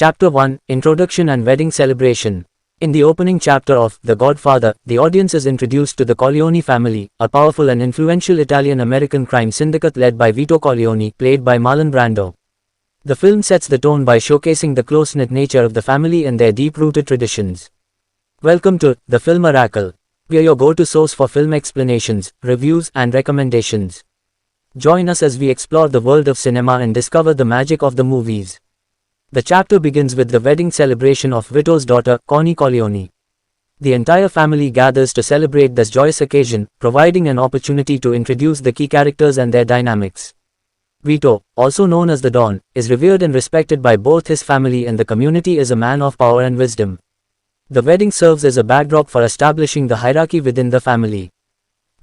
Chapter 1, Introduction and Wedding Celebration. In the opening chapter of The Godfather, the audience is introduced to the Corleone family, a powerful and influential Italian-American crime syndicate led by Vito Corleone, played by Marlon Brando. The film sets the tone by showcasing the close-knit nature of the family and their deep-rooted traditions. Welcome to The Film Oracle. We are your go-to source for film explanations, reviews, and recommendations. Join us as we explore the world of cinema and discover the magic of the movies. The chapter begins with the wedding celebration of Vito's daughter, Connie Corleone. The entire family gathers to celebrate this joyous occasion, providing an opportunity to introduce the key characters and their dynamics. Vito, also known as the Don, is revered and respected by both his family and the community as a man of power and wisdom. The wedding serves as a backdrop for establishing the hierarchy within the family.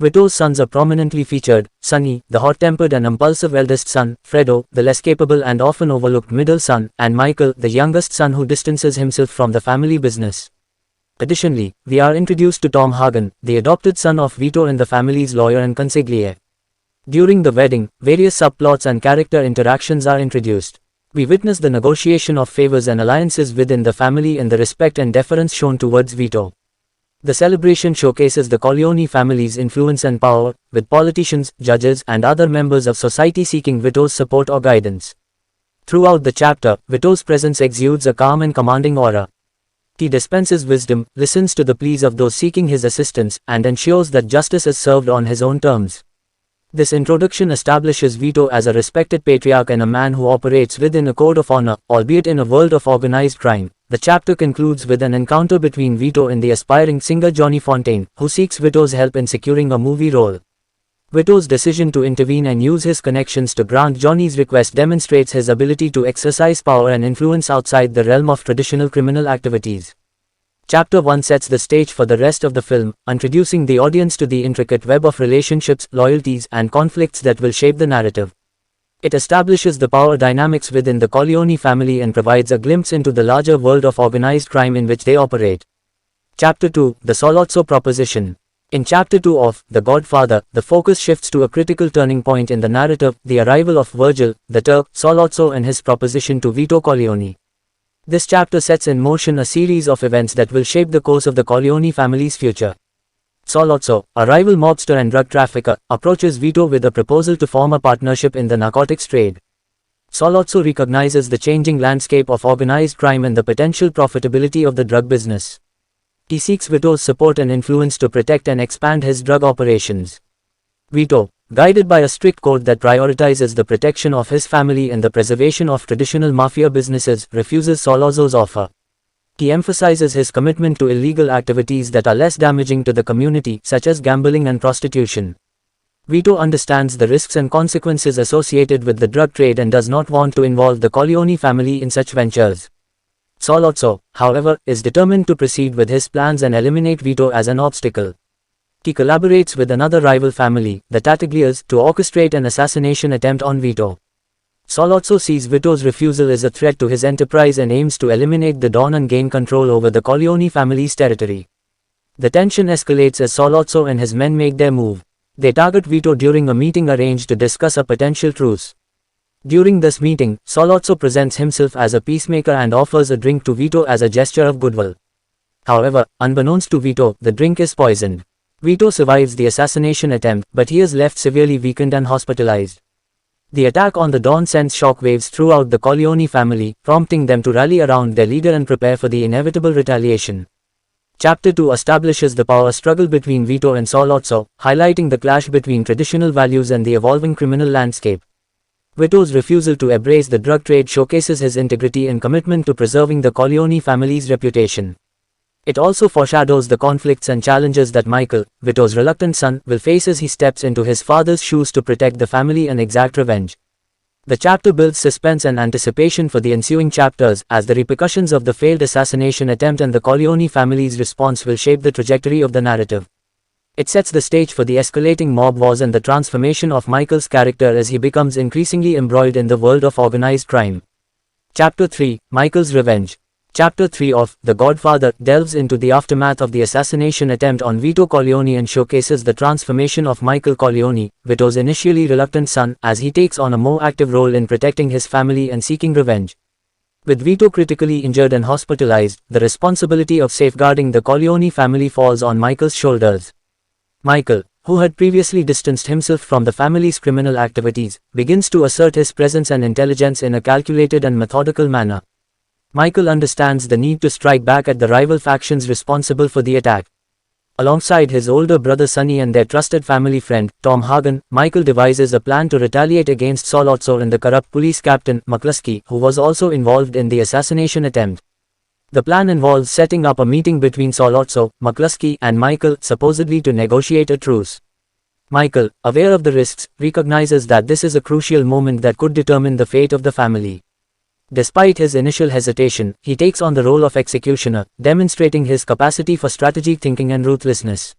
Vito's sons are prominently featured: Sonny, the hot-tempered and impulsive eldest son; Fredo, the less capable and often overlooked middle son; and Michael, the youngest son who distances himself from the family business. Additionally, we are introduced to Tom Hagen, the adopted son of Vito and the family's lawyer and consigliere. During the wedding, various subplots and character interactions are introduced. We witness the negotiation of favors and alliances within the family and the respect and deference shown towards Vito. The celebration showcases the Corleone family's influence and power, with politicians, judges, and other members of society seeking Vito's support or guidance. Throughout the chapter, Vito's presence exudes a calm and commanding aura. He dispenses wisdom, listens to the pleas of those seeking his assistance, and ensures that justice is served on his own terms. This introduction establishes Vito as a respected patriarch and a man who operates within a code of honor, albeit in a world of organized crime. The chapter concludes with an encounter between Vito and the aspiring singer Johnny Fontaine, who seeks Vito's help in securing a movie role. Vito's decision to intervene and use his connections to grant Johnny's request demonstrates his ability to exercise power and influence outside the realm of traditional criminal activities. Chapter 1 sets the stage for the rest of the film, introducing the audience to the intricate web of relationships, loyalties, and conflicts that will shape the narrative. It establishes the power dynamics within the Corleone family and provides a glimpse into the larger world of organized crime in which they operate. Chapter 2, The Sollozzo Proposition. In Chapter 2 of The Godfather, the focus shifts to a critical turning point in the narrative: the arrival of Virgil, the Turk, Sollozzo, and his proposition to Vito Corleone. This chapter sets in motion a series of events that will shape the course of the Corleone family's future. Sollozzo, a rival mobster and drug trafficker, approaches Vito with a proposal to form a partnership in the narcotics trade. Sollozzo recognizes the changing landscape of organized crime and the potential profitability of the drug business. He seeks Vito's support and influence to protect and expand his drug operations. Vito, guided by a strict code that prioritizes the protection of his family and the preservation of traditional mafia businesses, refuses Sollozzo's offer. He emphasizes his commitment to illegal activities that are less damaging to the community, such as gambling and prostitution. Vito understands the risks and consequences associated with the drug trade and does not want to involve the Corleone family in such ventures. Sollozzo, however, is determined to proceed with his plans and eliminate Vito as an obstacle. He collaborates with another rival family, the Tattaglias, to orchestrate an assassination attempt on Vito. Sollozzo sees Vito's refusal as a threat to his enterprise and aims to eliminate the Don and gain control over the Corleone family's territory. The tension escalates as Sollozzo and his men make their move. They target Vito during a meeting arranged to discuss a potential truce. During this meeting, Sollozzo presents himself as a peacemaker and offers a drink to Vito as a gesture of goodwill. However, unbeknownst to Vito, the drink is poisoned. Vito survives the assassination attempt, but he is left severely weakened and hospitalized. The attack on the Don sends shockwaves throughout the Corleone family, prompting them to rally around their leader and prepare for the inevitable retaliation. Chapter 2 establishes the power struggle between Vito and Sollozzo, highlighting the clash between traditional values and the evolving criminal landscape. Vito's refusal to embrace the drug trade showcases his integrity and commitment to preserving the Corleone family's reputation. It also foreshadows the conflicts and challenges that Michael, Vito's reluctant son, will face as he steps into his father's shoes to protect the family and exact revenge. The chapter builds suspense and anticipation for the ensuing chapters, as the repercussions of the failed assassination attempt and the Corleone family's response will shape the trajectory of the narrative. It sets the stage for the escalating mob wars and the transformation of Michael's character as he becomes increasingly embroiled in the world of organized crime. Chapter 3, Michael's Revenge. Chapter 3 of The Godfather delves into the aftermath of the assassination attempt on Vito Corleone and showcases the transformation of Michael Corleone, Vito's initially reluctant son, as he takes on a more active role in protecting his family and seeking revenge. With Vito critically injured and hospitalized, the responsibility of safeguarding the Corleone family falls on Michael's shoulders. Michael, who had previously distanced himself from the family's criminal activities, begins to assert his presence and intelligence in a calculated and methodical manner. Michael understands the need to strike back at the rival factions responsible for the attack. Alongside his older brother Sonny and their trusted family friend, Tom Hagen, Michael devises a plan to retaliate against Solozzo and the corrupt police captain, McCluskey, who was also involved in the assassination attempt. The plan involves setting up a meeting between Solozzo, McCluskey, and Michael, supposedly to negotiate a truce. Michael, aware of the risks, recognizes that this is a crucial moment that could determine the fate of the family. Despite his initial hesitation, he takes on the role of executioner, demonstrating his capacity for strategic thinking and ruthlessness.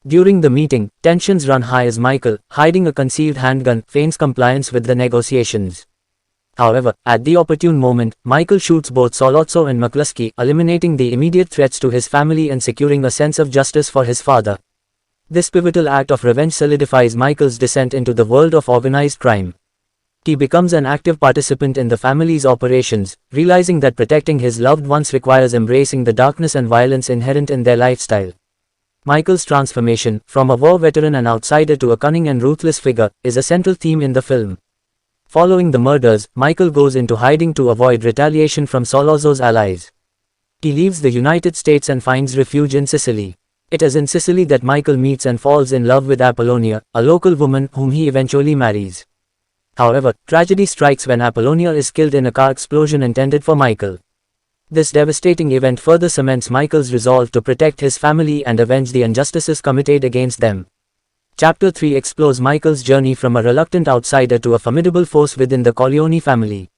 During the meeting, tensions run high as Michael, hiding a concealed handgun, feigns compliance with the negotiations. However, at the opportune moment, Michael shoots both Solozzo and McCluskey, eliminating the immediate threats to his family and securing a sense of justice for his father. This pivotal act of revenge solidifies Michael's descent into the world of organized crime. He becomes an active participant in the family's operations, realizing that protecting his loved ones requires embracing the darkness and violence inherent in their lifestyle. Michael's transformation, from a war veteran and outsider to a cunning and ruthless figure, is a central theme in the film. Following the murders, Michael goes into hiding to avoid retaliation from Solozzo's allies. He leaves the United States and finds refuge in Sicily. It is in Sicily that Michael meets and falls in love with Apollonia, a local woman whom he eventually marries. However, tragedy strikes when Apollonia is killed in a car explosion intended for Michael. This devastating event further cements Michael's resolve to protect his family and avenge the injustices committed against them. Chapter 3 explores Michael's journey from a reluctant outsider to a formidable force within the Corleone family.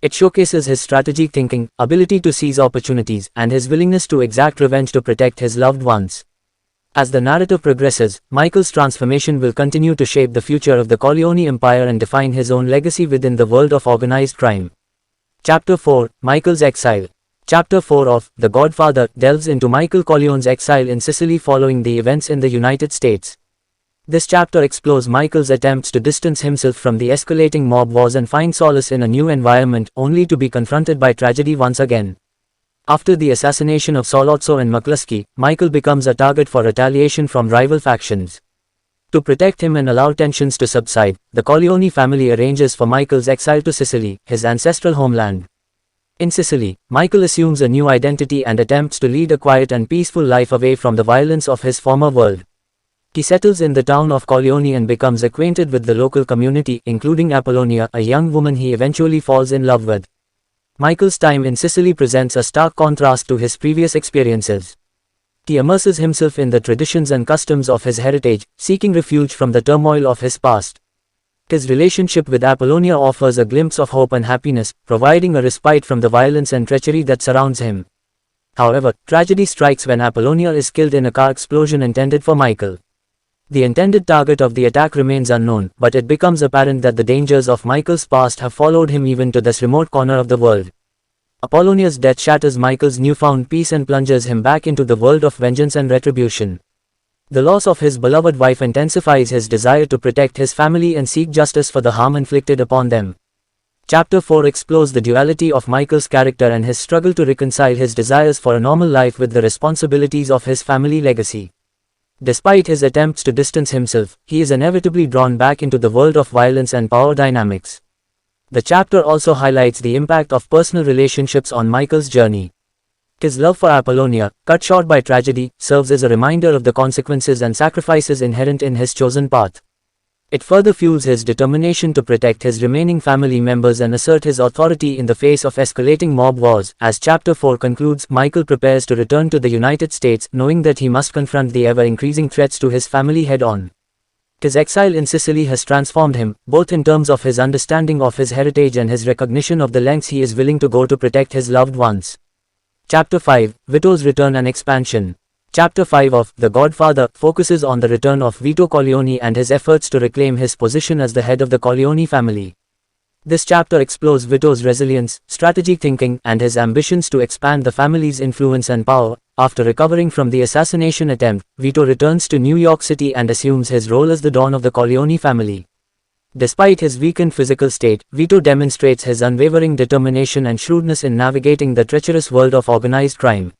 It showcases his strategic thinking, ability to seize opportunities, and his willingness to exact revenge to protect his loved ones. As the narrative progresses, Michael's transformation will continue to shape the future of the Corleone Empire and define his own legacy within the world of organized crime. Chapter 4 Michael's Exile. Chapter 4 of The Godfather delves into Michael Corleone's exile in Sicily following the events in the United States. This chapter explores Michael's attempts to distance himself from the escalating mob wars and find solace in a new environment, only to be confronted by tragedy once again. After the assassination of Solozzo and McCluskey, Michael becomes a target for retaliation from rival factions. To protect him and allow tensions to subside, the Corleone family arranges for Michael's exile to Sicily, his ancestral homeland. In Sicily, Michael assumes a new identity and attempts to lead a quiet and peaceful life away from the violence of his former world. He settles in the town of Corleone and becomes acquainted with the local community, including Apollonia, a young woman he eventually falls in love with. Michael's time in Sicily presents a stark contrast to his previous experiences. He immerses himself in the traditions and customs of his heritage, seeking refuge from the turmoil of his past. His relationship with Apollonia offers a glimpse of hope and happiness, providing a respite from the violence and treachery that surrounds him. However, tragedy strikes when Apollonia is killed in a car explosion intended for Michael. The intended target of the attack remains unknown, but it becomes apparent that the dangers of Michael's past have followed him even to this remote corner of the world. Apollonia's death shatters Michael's newfound peace and plunges him back into the world of vengeance and retribution. The loss of his beloved wife intensifies his desire to protect his family and seek justice for the harm inflicted upon them. Chapter 4 explores the duality of Michael's character and his struggle to reconcile his desires for a normal life with the responsibilities of his family legacy. Despite his attempts to distance himself, he is inevitably drawn back into the world of violence and power dynamics. The chapter also highlights the impact of personal relationships on Michael's journey. His love for Apollonia, cut short by tragedy, serves as a reminder of the consequences and sacrifices inherent in his chosen path. It further fuels his determination to protect his remaining family members and assert his authority in the face of escalating mob wars. As Chapter 4 concludes, Michael prepares to return to the United States, knowing that he must confront the ever-increasing threats to his family head-on. His exile in Sicily has transformed him, both in terms of his understanding of his heritage and his recognition of the lengths he is willing to go to protect his loved ones. Chapter 5 Vito's Return and Expansion. Chapter 5 of The Godfather focuses on the return of Vito Corleone and his efforts to reclaim his position as the head of the Corleone family. This chapter explores Vito's resilience, strategic thinking, and his ambitions to expand the family's influence and power. After recovering from the assassination attempt, Vito returns to New York City and assumes his role as the Don of the Corleone family. Despite his weakened physical state, Vito demonstrates his unwavering determination and shrewdness in navigating the treacherous world of organized crime.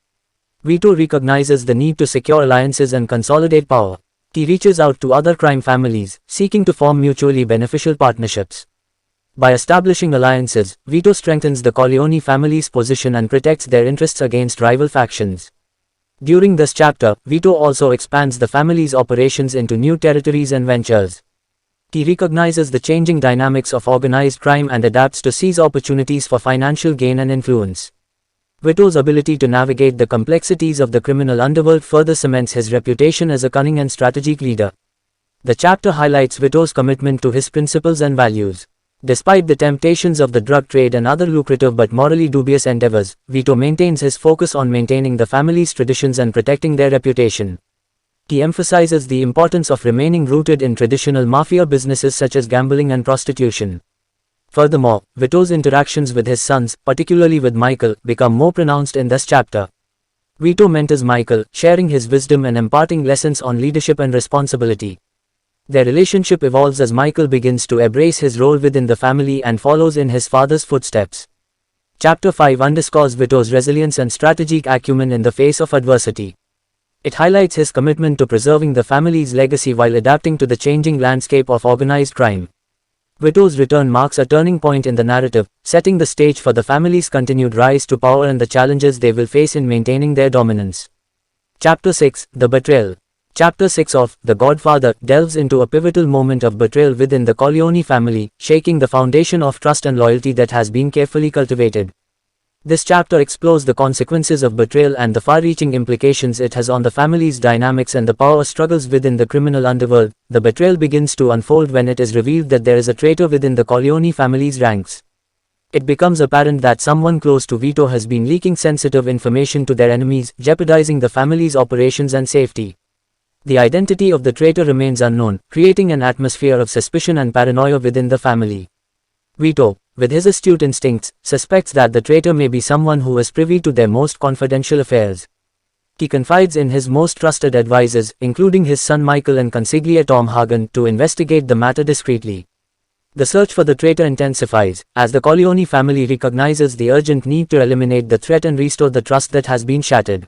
Vito recognizes the need to secure alliances and consolidate power. He reaches out to other crime families, seeking to form mutually beneficial partnerships. By establishing alliances, Vito strengthens the Corleone family's position and protects their interests against rival factions. During this chapter, Vito also expands the family's operations into new territories and ventures. He recognizes the changing dynamics of organized crime and adapts to seize opportunities for financial gain and influence. Vito's ability to navigate the complexities of the criminal underworld further cements his reputation as a cunning and strategic leader. The chapter highlights Vito's commitment to his principles and values. Despite the temptations of the drug trade and other lucrative but morally dubious endeavors, Vito maintains his focus on maintaining the family's traditions and protecting their reputation. He emphasizes the importance of remaining rooted in traditional mafia businesses such as gambling and prostitution. Furthermore, Vito's interactions with his sons, particularly with Michael, become more pronounced in this chapter. Vito mentors Michael, sharing his wisdom and imparting lessons on leadership and responsibility. Their relationship evolves as Michael begins to embrace his role within the family and follows in his father's footsteps. Chapter 5 underscores Vito's resilience and strategic acumen in the face of adversity. It highlights his commitment to preserving the family's legacy while adapting to the changing landscape of organized crime. Vito's return marks a turning point in the narrative, setting the stage for the family's continued rise to power and the challenges they will face in maintaining their dominance. Chapter 6 The Betrayal. Chapter 6 of The Godfather delves into a pivotal moment of betrayal within the Corleone family, shaking the foundation of trust and loyalty that has been carefully cultivated. This chapter explores the consequences of betrayal and the far-reaching implications it has on the family's dynamics and the power struggles within the criminal underworld. The betrayal begins to unfold when it is revealed that there is a traitor within the Corleone family's ranks. It becomes apparent that someone close to Vito has been leaking sensitive information to their enemies, jeopardizing the family's operations and safety. The identity of the traitor remains unknown, creating an atmosphere of suspicion and paranoia within the family. Vito, with his astute instincts, suspects that the traitor may be someone who is privy to their most confidential affairs. He confides in his most trusted advisors, including his son Michael and consigliere Tom Hagen, to investigate the matter discreetly. The search for the traitor intensifies, as the Corleone family recognizes the urgent need to eliminate the threat and restore the trust that has been shattered.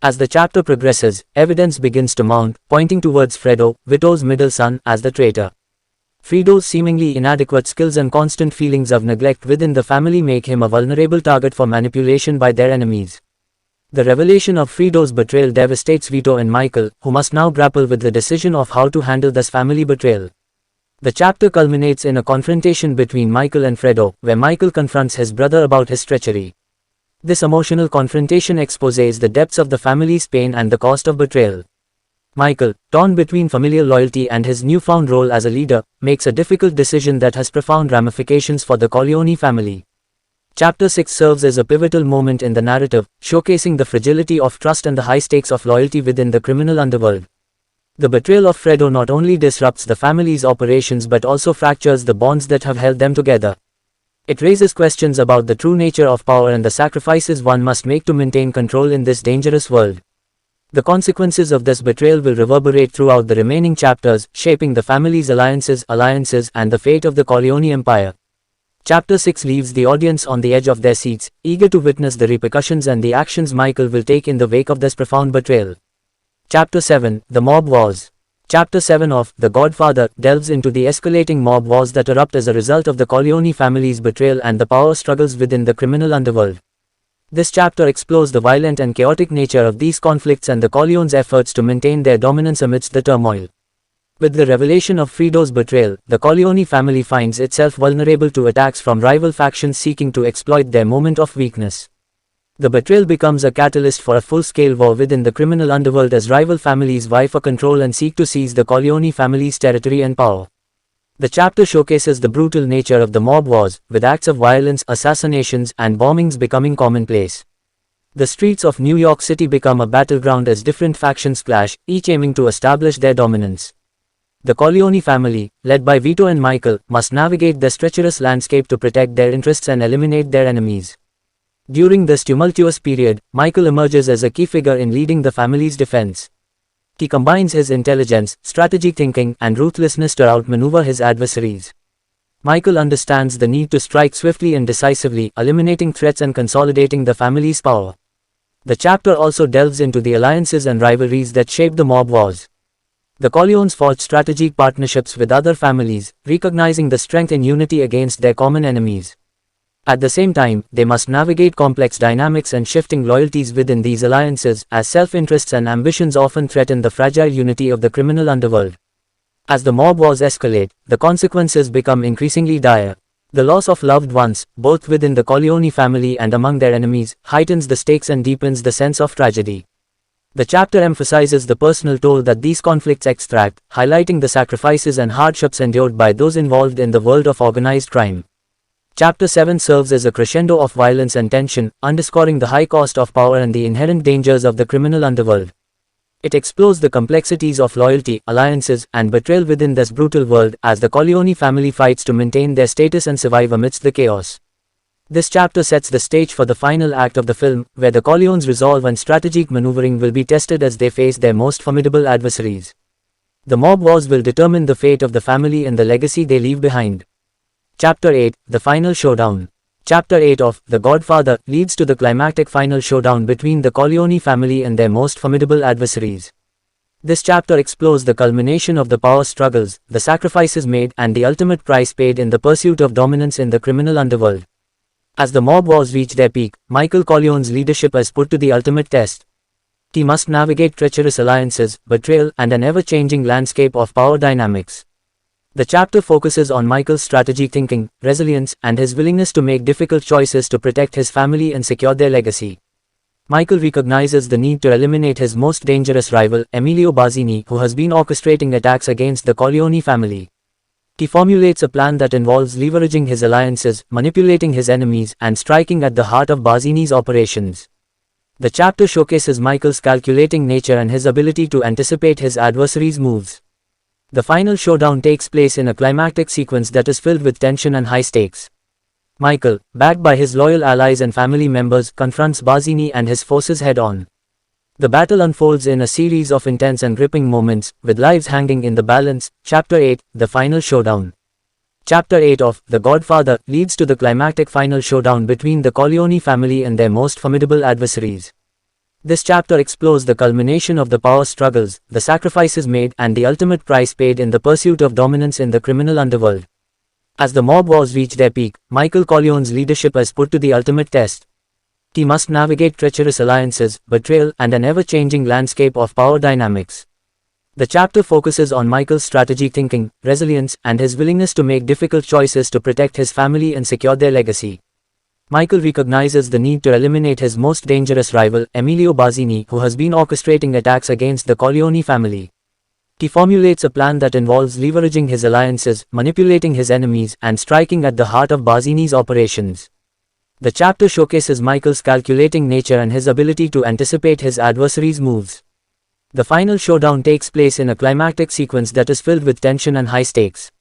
As the chapter progresses, evidence begins to mount, pointing towards Fredo, Vito's middle son, as the traitor. Fredo's seemingly inadequate skills and constant feelings of neglect within the family make him a vulnerable target for manipulation by their enemies. The revelation of Fredo's betrayal devastates Vito and Michael, who must now grapple with the decision of how to handle this family betrayal. The chapter culminates in a confrontation between Michael and Fredo, where Michael confronts his brother about his treachery. This emotional confrontation exposes the depths of the family's pain and the cost of betrayal. Michael, torn between familial loyalty and his newfound role as a leader, makes a difficult decision that has profound ramifications for the Corleone family. Chapter 6 serves as a pivotal moment in the narrative, showcasing the fragility of trust and the high stakes of loyalty within the criminal underworld. The betrayal of Fredo not only disrupts the family's operations but also fractures the bonds that have held them together. It raises questions about the true nature of power and the sacrifices one must make to maintain control in this dangerous world. The consequences of this betrayal will reverberate throughout the remaining chapters, shaping the family's alliances, and the fate of the Corleone Empire. Chapter 6 leaves the audience on the edge of their seats, eager to witness the repercussions and the actions Michael will take in the wake of this profound betrayal. Chapter 7 The Mob Wars. Chapter 7 of The Godfather delves into the escalating mob wars that erupt as a result of the Corleone family's betrayal and the power struggles within the criminal underworld. This chapter explores the violent and chaotic nature of these conflicts and the Corleones' efforts to maintain their dominance amidst the turmoil. With the revelation of Fredo's betrayal, the Corleone family finds itself vulnerable to attacks from rival factions seeking to exploit their moment of weakness. The betrayal becomes a catalyst for a full-scale war within the criminal underworld as rival families vie for control and seek to seize the Corleone family's territory and power. The chapter showcases the brutal nature of the mob wars, with acts of violence, assassinations, and bombings becoming commonplace. The streets of New York City become a battleground as different factions clash, each aiming to establish their dominance. The Corleone family, led by Vito and Michael, must navigate this treacherous landscape to protect their interests and eliminate their enemies. During this tumultuous period, Michael emerges as a key figure in leading the family's defense. He combines his intelligence, strategic thinking, and ruthlessness to outmaneuver his adversaries. Michael understands the need to strike swiftly and decisively, eliminating threats and consolidating the family's power. The chapter also delves into the alliances and rivalries that shaped the mob wars. The Corleones forged strategic partnerships with other families, recognizing the strength in unity against their common enemies. At the same time, they must navigate complex dynamics and shifting loyalties within these alliances, as self-interests and ambitions often threaten the fragile unity of the criminal underworld. As the mob wars escalate, the consequences become increasingly dire. The loss of loved ones, both within the Corleone family and among their enemies, heightens the stakes and deepens the sense of tragedy. The chapter emphasizes the personal toll that these conflicts extract, highlighting the sacrifices and hardships endured by those involved in the world of organized crime. Chapter 7 serves as a crescendo of violence and tension, underscoring the high cost of power and the inherent dangers of the criminal underworld. It explores the complexities of loyalty, alliances, and betrayal within this brutal world, as the Corleone family fights to maintain their status and survive amidst the chaos. This chapter sets the stage for the final act of the film, where the Corleones' resolve and strategic maneuvering will be tested as they face their most formidable adversaries. The mob wars will determine the fate of the family and the legacy they leave behind. Chapter 8, The Final Showdown. Chapter 8 of The Godfather leads to the climactic final showdown between the Corleone family and their most formidable adversaries. This chapter explores the culmination of the power struggles, the sacrifices made, and the ultimate price paid in the pursuit of dominance in the criminal underworld. As the mob wars reach their peak, Michael Corleone's leadership is put to the ultimate test. He must navigate treacherous alliances, betrayal, and an ever-changing landscape of power dynamics. The chapter focuses on Michael's strategic thinking, resilience, and his willingness to make difficult choices to protect his family and secure their legacy. Michael recognizes the need to eliminate his most dangerous rival, Emilio Bazzini, who has been orchestrating attacks against the Corleone family. He formulates a plan that involves leveraging his alliances, manipulating his enemies, and striking at the heart of Bazzini's operations. The chapter showcases Michael's calculating nature and his ability to anticipate his adversaries' moves. The final showdown takes place in a climactic sequence that is filled with tension and high stakes. Michael, backed by his loyal allies and family members, confronts Bazzini and his forces head-on. The battle unfolds in a series of intense and gripping moments, with lives hanging in the balance. Chapter 8, The Final Showdown. Chapter 8 of The Godfather leads to the climactic final showdown between the Corleone family and their most formidable adversaries. This chapter explores the culmination of the power struggles, the sacrifices made, and the ultimate price paid in the pursuit of dominance in the criminal underworld. As the mob wars reach their peak, Michael Corleone's leadership is put to the ultimate test. He must navigate treacherous alliances, betrayal, and an ever-changing landscape of power dynamics. The chapter focuses on Michael's strategic thinking, resilience, and his willingness to make difficult choices to protect his family and secure their legacy. Michael recognizes the need to eliminate his most dangerous rival, Emilio Bazzini, who has been orchestrating attacks against the Corleone family. He formulates a plan that involves leveraging his alliances, manipulating his enemies, and striking at the heart of Bazzini's operations. The chapter showcases Michael's calculating nature and his ability to anticipate his adversaries' moves. The final showdown takes place in a climactic sequence that is filled with tension and high stakes.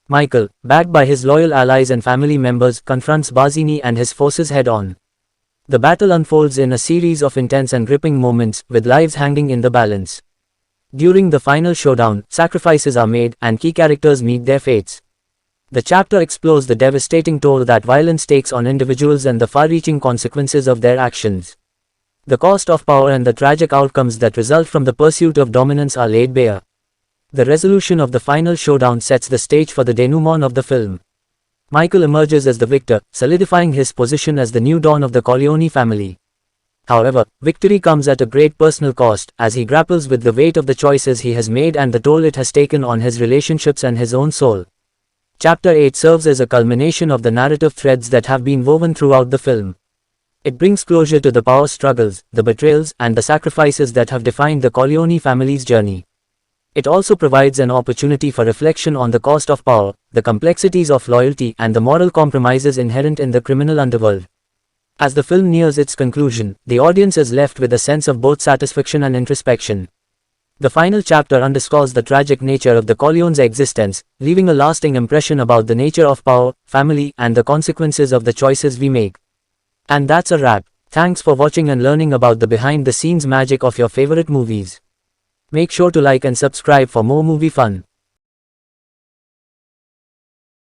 Michael, backed by his loyal allies and family members, confronts Bazzini and his forces head-on. The battle unfolds in a series of intense and gripping moments, with lives hanging in the balance. During the final showdown, sacrifices are made, and key characters meet their fates. The chapter explores the devastating toll that violence takes on individuals and the far-reaching consequences of their actions. The cost of power and the tragic outcomes that result from the pursuit of dominance are laid bare. The resolution of the final showdown sets the stage for the denouement of the film. Michael emerges as the victor, solidifying his position as the new dawn of the Corleone family. However, victory comes at a great personal cost, as he grapples with the weight of the choices he has made and the toll it has taken on his relationships and his own soul. Chapter 8 serves as a culmination of the narrative threads that have been woven throughout the film. It brings closure to the power struggles, the betrayals, and the sacrifices that have defined the Corleone family's journey. It also provides an opportunity for reflection on the cost of power, the complexities of loyalty, and the moral compromises inherent in the criminal underworld. As the film nears its conclusion, the audience is left with a sense of both satisfaction and introspection. The final chapter underscores the tragic nature of the Corleone's existence, leaving a lasting impression about the nature of power, family, and the consequences of the choices we make. And that's a wrap. Thanks for watching and learning about the behind-the-scenes magic of your favorite movies. Make sure to like and subscribe for more movie fun.